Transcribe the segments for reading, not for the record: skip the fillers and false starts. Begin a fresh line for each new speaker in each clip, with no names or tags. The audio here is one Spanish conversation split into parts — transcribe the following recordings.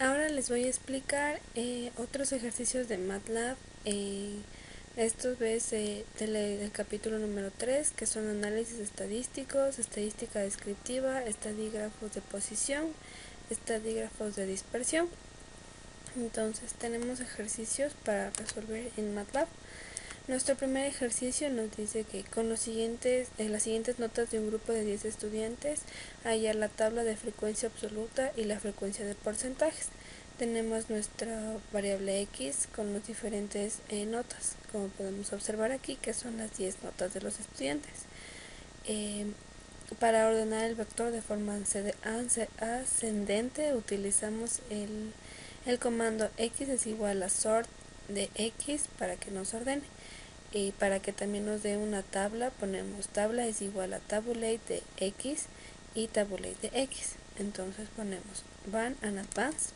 Ahora les voy a explicar otros ejercicios de MATLAB. Estos ves del capítulo número 3, que son análisis estadísticos, estadística descriptiva, estadígrafos de posición, estadígrafos de dispersión. Entonces tenemos ejercicios para resolver en MATLAB. Nuestro primer ejercicio nos dice que con las siguientes notas de un grupo de 10 estudiantes, hallar la tabla de frecuencia absoluta y la frecuencia de porcentajes. Tenemos nuestra variable x con las diferentes notas, como podemos observar aquí, que son las 10 notas de los estudiantes. Para ordenar el vector de forma ascendente utilizamos el comando x es igual a sort de x para que nos ordene. Y para que también nos dé una tabla, ponemos tabla es igual a tabulate de x y tabulate de x. Entonces ponemos run and advance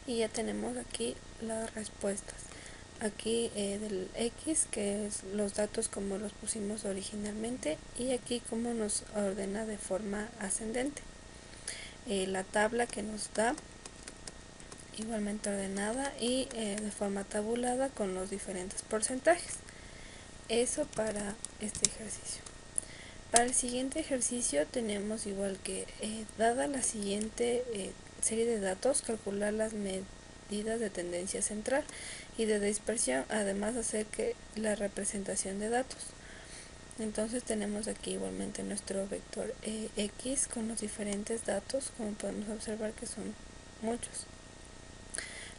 y ya tenemos aquí las respuestas. Aquí del x, que es los datos como los pusimos originalmente, y aquí como nos ordena de forma ascendente. La tabla que nos da igualmente ordenada y de forma tabulada con los diferentes porcentajes. Eso para este ejercicio. Para el siguiente ejercicio tenemos igual que dada la siguiente serie de datos, calcular las medidas de tendencia central y de dispersión, además hacer que la representación de datos. Entonces tenemos aquí igualmente nuestro vector x con los diferentes datos, como podemos observar que son muchos.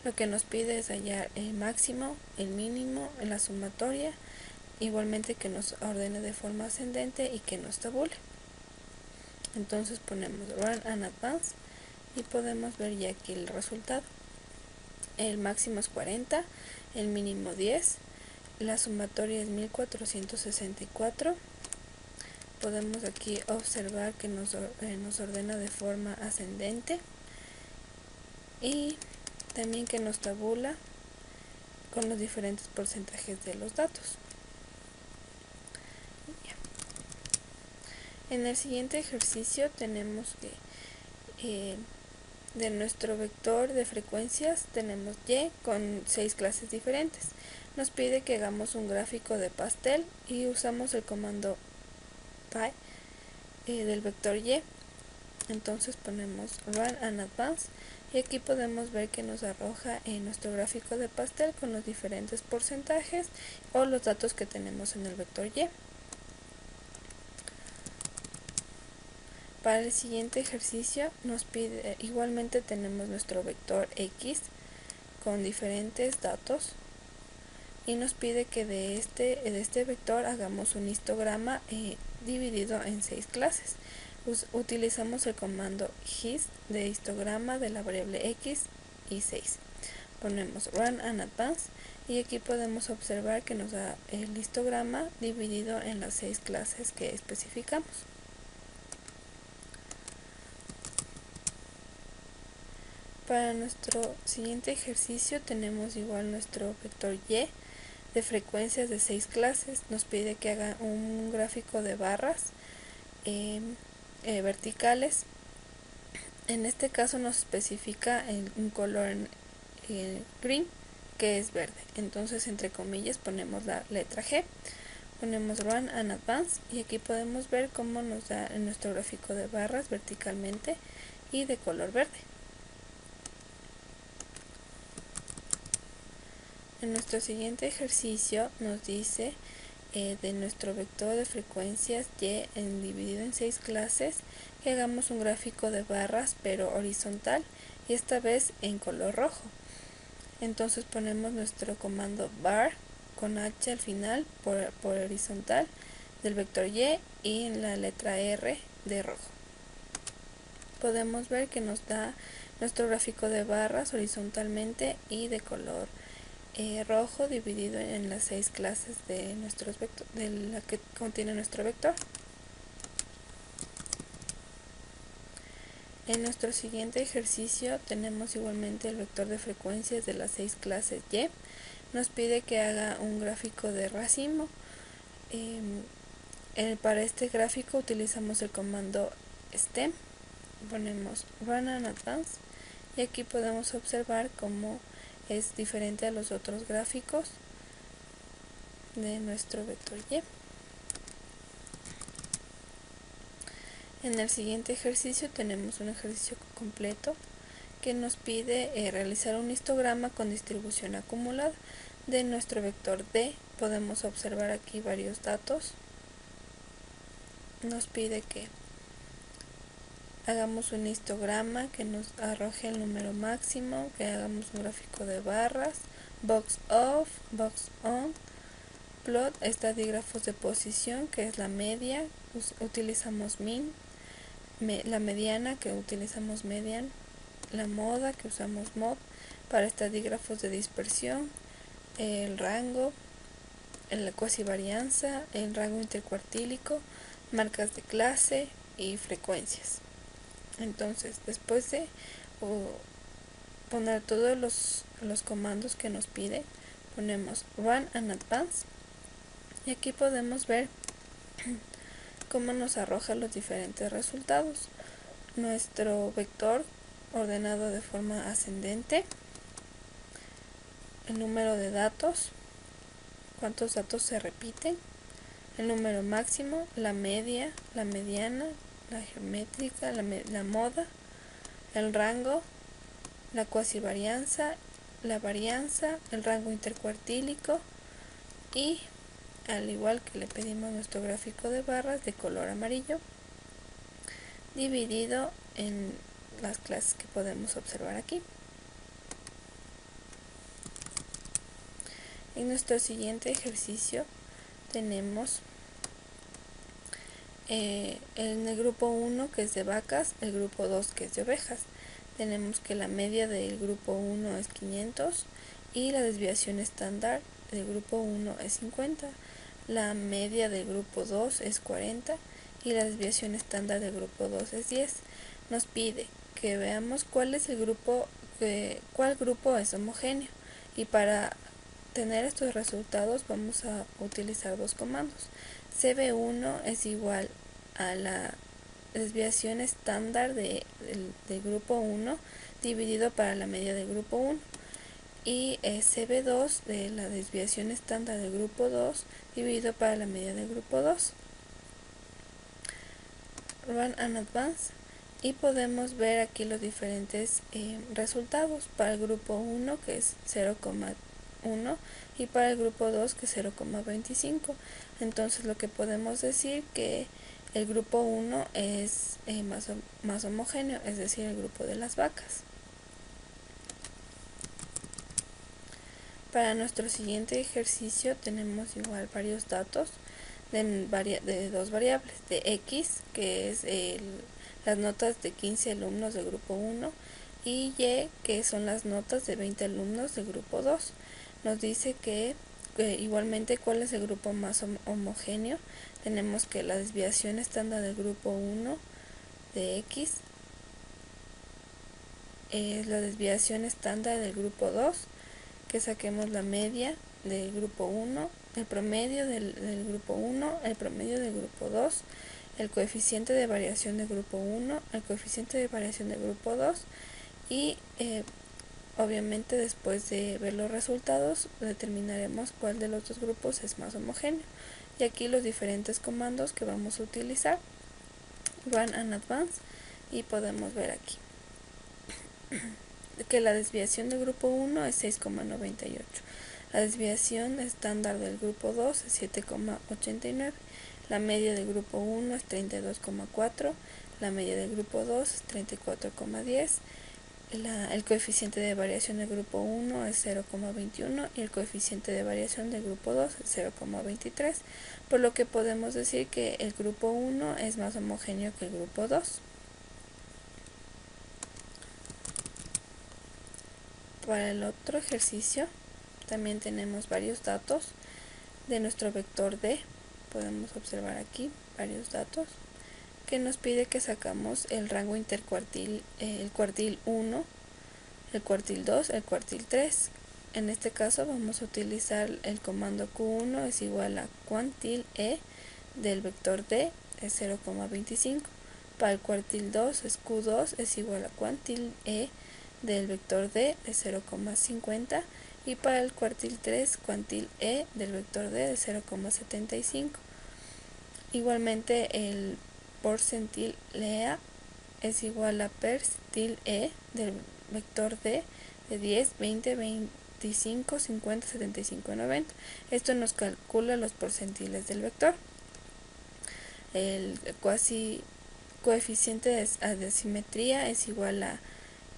Lo que nos pide es hallar el máximo, el mínimo, la sumatoria, igualmente que nos ordene de forma ascendente y que nos tabule. Entonces ponemos run and advance y podemos ver ya aquí el resultado. El máximo es 40, el mínimo 10, la sumatoria es 1464. Podemos aquí observar que nos ordena de forma ascendente y también que nos tabula con los diferentes porcentajes de los datos. En el siguiente ejercicio tenemos que de nuestro vector de frecuencias tenemos y con 6 clases diferentes. Nos pide que hagamos un gráfico de pastel y usamos el comando py del vector y. Entonces ponemos run and advance y aquí podemos ver que nos arroja nuestro gráfico de pastel con los diferentes porcentajes o los datos que tenemos en el vector y. Para el siguiente ejercicio nos pide, igualmente tenemos nuestro vector x con diferentes datos y nos pide que de este vector hagamos un histograma dividido en 6 clases. Utilizamos el comando hist de histograma de la variable x y 6. Ponemos run and advance y aquí podemos observar que nos da el histograma dividido en las 6 clases que especificamos. Para nuestro siguiente ejercicio tenemos igual nuestro vector y de frecuencias de 6 clases. Nos pide que haga un gráfico de barras verticales. En este caso nos especifica un color green, que es verde. Entonces entre comillas ponemos la letra G. Ponemos run and advance y aquí podemos ver cómo nos da nuestro gráfico de barras verticalmente y de color verde. En nuestro siguiente ejercicio nos dice de nuestro vector de frecuencias y dividido en 6 clases que hagamos un gráfico de barras pero horizontal y esta vez en color rojo. Entonces ponemos nuestro comando bar con h al final por horizontal del vector y en la letra R de rojo. Podemos ver que nos da nuestro gráfico de barras horizontalmente y de color rojo dividido en las 6 clases de la que contiene nuestro vector. En nuestro siguiente ejercicio tenemos igualmente el vector de frecuencias de las 6 clases y. Nos pide que haga un gráfico de racimo. Para este gráfico utilizamos el comando stem. Ponemos run and advance y aquí podemos observar cómo es diferente a los otros gráficos de nuestro vector Y. En el siguiente ejercicio tenemos un ejercicio completo que nos pide realizar un histograma con distribución acumulada de nuestro vector D. Podemos observar aquí varios datos. Nos pide que hagamos un histograma que nos arroje el número máximo, que hagamos un gráfico de barras, box off, box on, plot, estadígrafos de posición, que es la media, utilizamos min, la mediana, que utilizamos median, la moda, que usamos mod, para estadígrafos de dispersión, el rango, la cuasivarianza, el rango intercuartílico, marcas de clase y frecuencias. Entonces, después de poner todos los comandos que nos pide, ponemos run and advance y aquí podemos ver cómo nos arroja los diferentes resultados. Nuestro vector ordenado de forma ascendente, el número de datos, cuántos datos se repiten, el número máximo, la media, la mediana, la geométrica, la moda, el rango, la cuasivarianza, la varianza, el rango intercuartílico y, al igual que le pedimos nuestro gráfico de barras de color amarillo, dividido en las clases que podemos observar aquí. En nuestro siguiente ejercicio tenemos en el grupo 1 que es de vacas, el grupo 2 que es de ovejas. Tenemos que la media del grupo 1 es 500 y la desviación estándar del grupo 1 es 50. La media del grupo 2 es 40 y la desviación estándar del grupo 2 es 10. Nos pide que veamos cuál es el grupo, cuál grupo es homogéneo, y para tener estos resultados vamos a utilizar dos comandos. CB1 es igual a la desviación estándar del grupo 1 dividido para la media del grupo 1 y CB2 de la desviación estándar del grupo 2 dividido para la media del grupo 2. Run and advance y podemos ver aquí los diferentes resultados para el grupo 1 que es 0,1 y para el grupo 2 que es 0,25. Entonces lo que podemos decir que el grupo 1 es más homogéneo, es decir, el grupo de las vacas. Para nuestro siguiente ejercicio tenemos igual varios datos de dos variables, de X, que es las notas de 15 alumnos del grupo 1, y Y, que son las notas de 20 alumnos del grupo 2. Nos dice que igualmente cuál es el grupo más homogéneo. Tenemos que la desviación estándar del grupo 1 de X es la desviación estándar del grupo 2, que saquemos la media del grupo 1, el promedio del grupo 1, el promedio del grupo 2, el coeficiente de variación del grupo 1, el coeficiente de variación del grupo 2 y obviamente después de ver los resultados determinaremos cuál de los dos grupos es más homogéneo. Y aquí los diferentes comandos que vamos a utilizar, run and advance, y podemos ver aquí que la desviación del grupo 1 es 6,98, la desviación estándar del grupo 2 es 7,89, la media del grupo 1 es 32,4, la media del grupo 2 es 34,10, el coeficiente de variación del grupo 1 es 0,21 y el coeficiente de variación del grupo 2 es 0,23, por lo que podemos decir que el grupo 1 es más homogéneo que el grupo 2. Para el otro ejercicio también tenemos varios datos de nuestro vector D. Podemos observar aquí varios datos que nos pide que sacamos el rango intercuartil, el cuartil 1, el cuartil 2, el cuartil 3. En este caso vamos a utilizar el comando Q1 es igual a cuantil E del vector D es 0,25. Para el cuartil 2 es Q2 es igual a cuantil E del vector D de 0,50 y para el cuartil 3 cuantil E del vector D de 0,75. Igualmente el porcentil LEA es igual a percentil E del vector D de 10, 20, 25, 50, 75 y 90. Esto nos calcula los porcentiles del vector. El coeficiente de simetría es igual a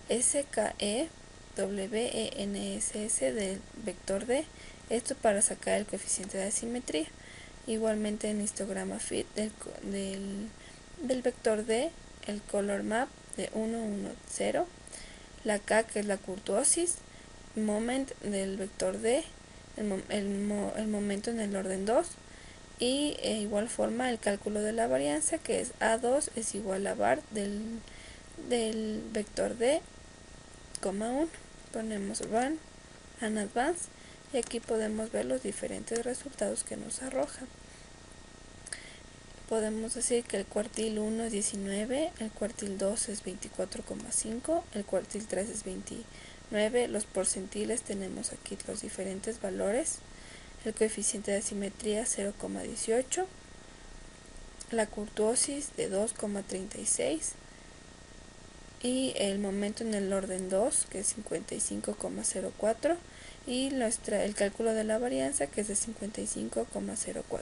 SKE WENSS del vector D, esto para sacar el coeficiente de asimetría. Igualmente en histograma fit del vector D, el color map de 1, 1, 0, la K que es la kurtosis, moment del vector D, el momento en el orden 2, y igual forma el cálculo de la varianza que es A2 es igual a var del vector D, 1. Ponemos run and advance y aquí podemos ver los diferentes resultados que nos arroja. Podemos decir que el cuartil 1 es 19, el cuartil 2 es 24,5, el cuartil 3 es 29, los porcentiles tenemos aquí los diferentes valores, el coeficiente de asimetría 0,18, la kurtosis de 2,36 y el momento en el orden 2 que es 55,04 y el cálculo de la varianza que es de 55,04.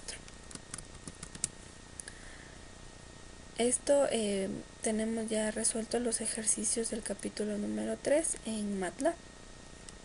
Esto tenemos ya resuelto los ejercicios del capítulo número 3 en MATLAB.